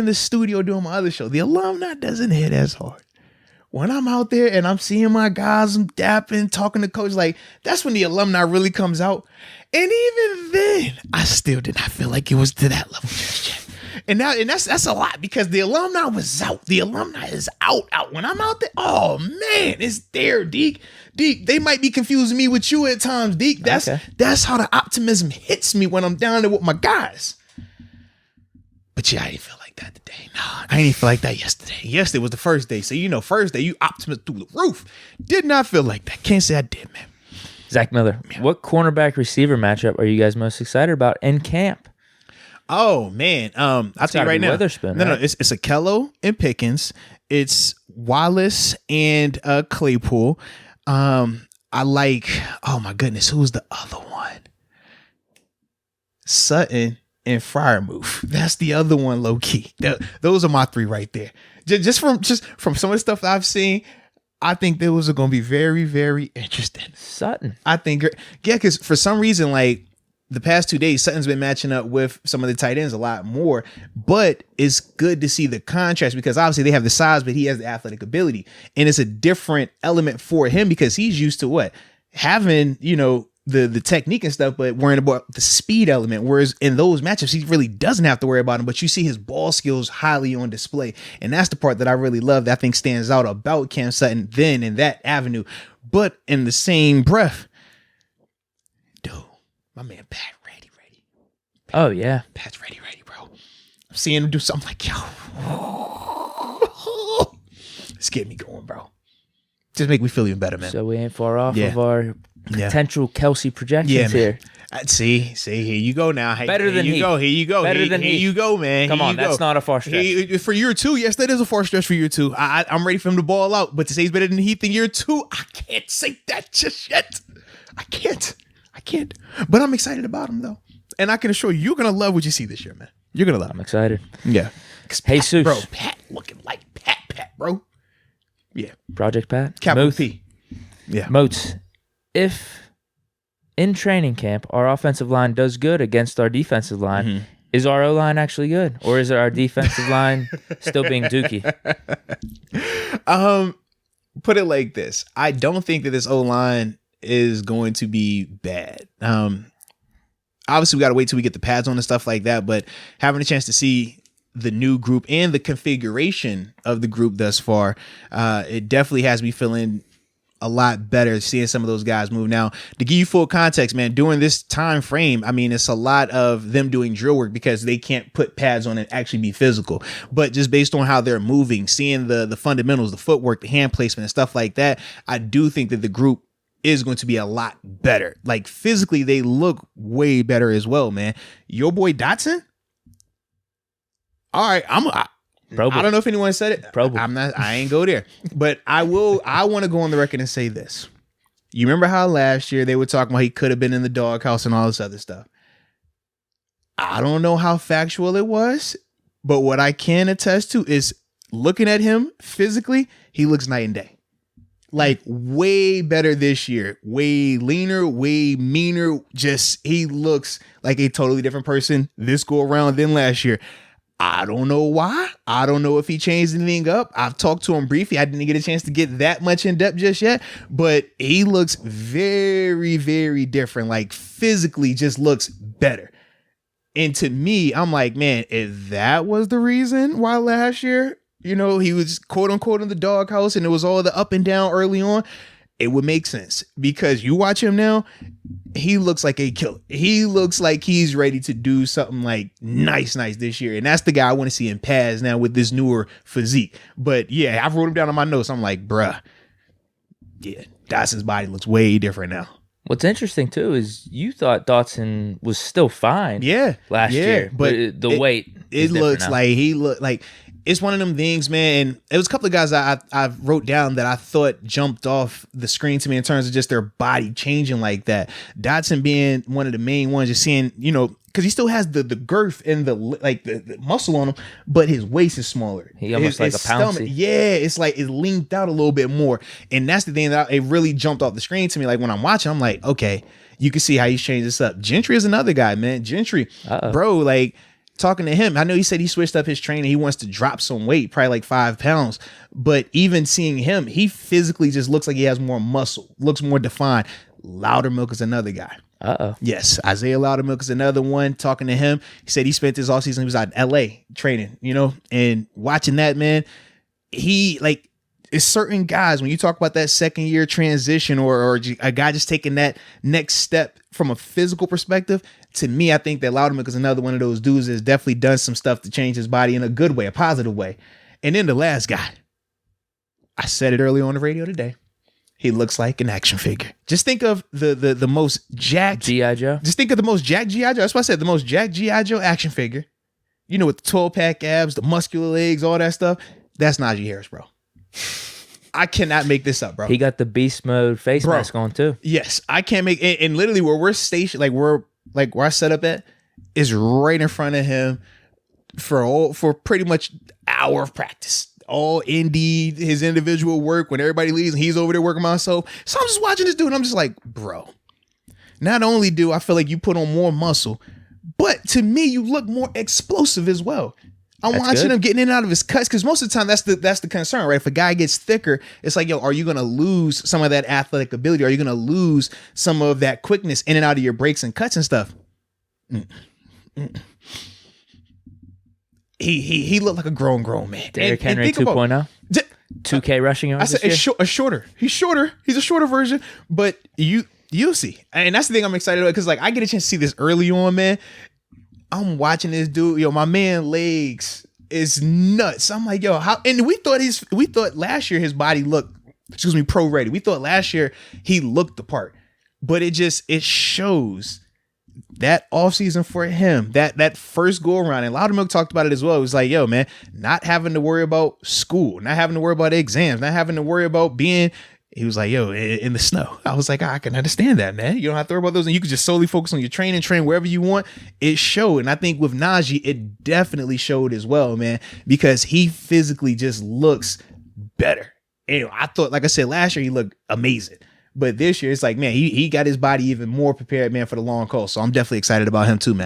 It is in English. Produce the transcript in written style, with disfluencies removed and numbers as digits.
in the studio doing my other show, the alumni doesn't hit as hard. When I'm out there and I'm seeing my guys, I'm dapping, talking to coach, like that's when the alumni really comes out. And even then, I still did not feel like it was to that level just yet. And that's a lot because the alumni was out. The alumni is out. When I'm out there, oh man, it's there, Deke. They might be confusing me with you at times, Deke. That's how the optimism hits me when I'm down there with my guys. But yeah, I didn't feel like that today. No, I didn't feel like that yesterday. Yesterday was the first day. So, first day, you optimism through the roof. Did not feel like that. Can't say I did, man. Zach Miller, what cornerback receiver matchup are you guys most excited about in camp? Oh, man. I'll tell you right now. Witherspoon, no, it's Akello and Pickens. It's Wallace and Claypool. I like, oh my goodness, who's the other one? Sutton and Freiermuth. That's the other one, low key. Those are my three right there. Just from some of the stuff I've seen, I think those are going to be very, very interesting. Sutton. I think, yeah, because for some reason, like the past 2 days, Sutton's been matching up with some of the tight ends a lot more, but it's good to see the contrast because obviously they have the size, but he has the athletic ability. And it's a different element for him because he's used to what? Having, the technique and stuff, but worrying about the speed element. Whereas in those matchups, he really doesn't have to worry about him, but you see his ball skills highly on display. And that's the part that I really love that I think stands out about Cam Sutton then in that avenue. But in the same breath, dude, my man Pat ready. Oh, yeah. Pat's ready, bro. I'm seeing him do something like, yo. It's getting me going, bro. Just make me feel even better, man. So we ain't far off of our potential Kelsey projections here. See, here you go now. Hey, Better than he. Here you go. Better than he. Here you go, man. Come on, that's not a far stretch. For year two, yes, that is a far stretch for year two. I'm ready for him to ball out, but to say he's better than Heath in year two, I can't say that just yet. I can't. But I'm excited about him, though. And I can assure you, you're going to love what you see this year, man. You're going to love him. I'm excited. Yeah. Hey, Seuss. Bro, Pat looking like Pat, bro. Yeah. Project Pat. Capital P. Yeah. Moats, if in training camp our offensive line does good against our defensive line, is our O-line actually good? Or is our defensive line still being dookie? Put it like this. I don't think that this O-line is going to be bad. Obviously, we got to wait till we get the pads on and stuff like that, but having a chance to see the new group and the configuration of the group thus far, it definitely has me feeling a lot better seeing some of those guys move. Now, to give you full context, man, during this time frame, I mean, it's a lot of them doing drill work because they can't put pads on and actually be physical. But just based on how they're moving, seeing the fundamentals, the footwork, the hand placement and stuff like that, I do think that the group is going to be a lot better. Like physically, they look way better as well, man. Your boy Dotson. All right, I don't know if anyone said it. I ain't go there. But I want to go on the record and say this. You remember how last year they were talking about he could have been in the doghouse and all this other stuff? I don't know how factual it was, but what I can attest to is looking at him physically, he looks night and day. Like way better this year, way leaner, way meaner. Just he looks like a totally different person this go around than last year. I don't know why. I don't know if he changed anything up. I've talked to him briefly. I didn't get a chance to get that much in depth just yet, but he looks very, very different. Like physically just looks better. And to me, I'm like, man, if that was the reason why last year, he was quote unquote in the doghouse and it was all the up and down early on, it would make sense because you watch him now, he looks like a killer. He looks like he's ready to do something like nice this year. And that's the guy I want to see in pads now with this newer physique. But yeah, I've wrote him down on my notes. I'm like, bruh, yeah, Dotson's body looks way different now. What's interesting too is you thought Dotson was still fine. Last year, but the weight. It looks now. Like he looked like. It's one of them things, man. And it was a couple of guys I wrote down that I thought jumped off the screen to me in terms of just their body changing like that. Dotson being one of the main ones, just seeing, because he still has the girth and the muscle on him, but his waist is smaller. He almost like a Pouncey. Yeah, it's like it leaned out a little bit more. And that's the thing that it really jumped off the screen to me. Like when I'm watching, I'm like, okay, you can see how he's changed this up. Gentry is another guy, man. Gentry, bro, like talking to him, I know he said he switched up his training. He wants to drop some weight, probably like 5 pounds. But even seeing him, he physically just looks like he has more muscle, looks more defined. Loudermilk is another guy. Uh-oh. Yes, Isaiah Loudermilk is another one. Talking to him, he said he spent his offseason, he was out in LA training, and watching that, man, he like, it's certain guys, when you talk about that second year transition or a guy just taking that next step from a physical perspective, to me, I think that Loudermilk is another one of those dudes that's definitely done some stuff to change his body in a good way, a positive way. And then the last guy, I said it earlier on the radio today. He looks like an action figure. Just think of the most jacked G.I. Joe. Just think of the most jacked G.I. Joe. That's why I said the most jacked G.I. Joe action figure. With the 12-pack abs, the muscular legs, all that stuff. That's Najee Harris, bro. I cannot make this up, bro. He got the beast mode face mask on too. Yes, I can't make. And literally where we're stationed, where I set up at, is right in front of him for pretty much hour of practice. All Indeed, his individual work, when everybody leaves and he's over there working by himself. So I'm just watching this dude and I'm just like, bro, not only do I feel like you put on more muscle, but to me, you look more explosive as well. I'm watching him getting in and out of his cuts, because most of the time that's the concern, right? If a guy gets thicker, it's like, yo, are you going to lose some of that athletic ability? Are you going to lose some of that quickness in and out of your breaks and cuts and stuff? He looked like a grown man. Derrick Henry 2.0. 2K rushing yards. I said it's shorter. He's shorter. He's a shorter version, but you'll see. And that's the thing I'm excited about, because like I get a chance to see this early on, man. I'm watching this dude. Yo, my man legs is nuts. I'm like, yo, how? And we thought last year his body looked, pro ready. We thought last year he looked the part, but it shows that offseason for him, that first go around, and Loudermilk talked about it as well. It was like, yo, man, not having to worry about school, not having to worry about exams, not having to worry about being, he was like, yo, in the snow. I was like, I can understand that, man. You don't have to worry about those, and you can just solely focus on your training, train wherever you want. It showed. And I think with Najee, it definitely showed as well, man, because he physically just looks better. And I thought, like I said, last year he looked amazing. But this year, it's like, man, he got his body even more prepared, man, for the long haul. So I'm definitely excited about him too, man.